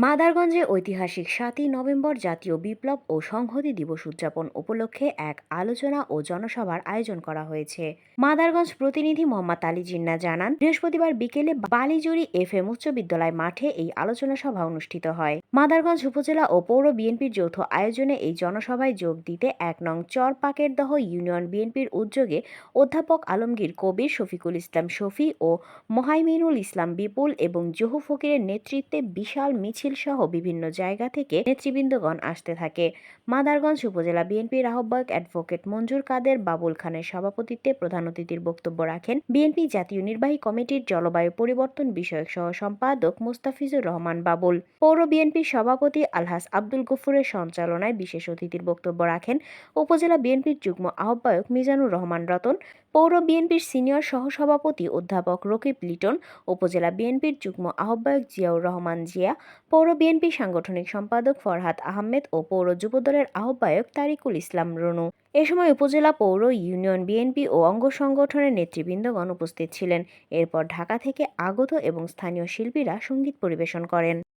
মাদারগঞ্জে ঐতিহাসিক ৭ই নভেম্বর জাতীয় বিপ্লব ও সংহতি দিবস উদযাপন উপলক্ষে এক আলোচনা ও জনসভার আয়োজন করা হয়েছে। মাদারগঞ্জ প্রতিনিধি মোহাম্মদ আলী জিন্না জানান, বৃহস্পতিবার বিকেলে বালিজুরি FM উচ্চ বিদ্যালয় মাঠে এই আলোচনা সভা অনুষ্ঠিত হয়। মাদারগঞ্জ উপজেলা ও পৌর বিএনপির যৌথ আয়োজনে এই জনসভায় যোগ দিতে ১ নং চরপাকেরদহ ইউনিয়ন বিএনপির উদ্যোগে অধ্যাপক আলমগীর কবির, শফিকুল ইসলাম শফি ও মোহাইমিনুল ইসলাম বিপুল এবং জহু ফকিরের নেতৃত্বে বিশাল মিছিল সহ বিভিন্ন জায়গা থেকে নেতৃবৃন্দগণ আসতে থাকে। মাদারগঞ্জ উপজেলা বিএনপির আহ্বায়ক অ্যাডভোকেট মঞ্জুর কাদের বাবুল খানের সভাপতিত্বে প্রধান অতিথির বক্তব্য রাখেন বিএনপি জাতীয় নির্বাহী কমিটির জলবায়ু পরিবর্তন বিষয়ক সহ সম্পাদক মোস্তাফিজুর রহমান বাবুল। পৌর বিএনপির সভাপতি আলহাজ আব্দুল গফুরের সঞ্চালনায় বিশেষ অতিথির বক্তব্য রাখেন উপজেলা বিএনপির যুগ্ম আহ্বায়ক মিজানুর রহমান রতন, পৌর বিএনপির সিনিয়র সহসভাপতি অধ্যাপক রকিব লিটন, উপজেলা বিএনপির যুগ্ম আহ্বায়ক জিয়াউর রহমান জিয়া, পৌর বিএনপি সাংগঠনিক সম্পাদক ফরহাদ আহমেদ ও পৌর যুবদলের আহ্বায়ক তারিকুল ইসলাম রনু। এ সময় উপজেলা, পৌর, ইউনিয়ন বিএনপি ও অঙ্গ সংগঠনের নেতৃবৃন্দগণ উপস্থিত ছিলেন। এরপর ঢাকা থেকে আগত এবং স্থানীয় শিল্পীরা সঙ্গীত পরিবেশন করেন।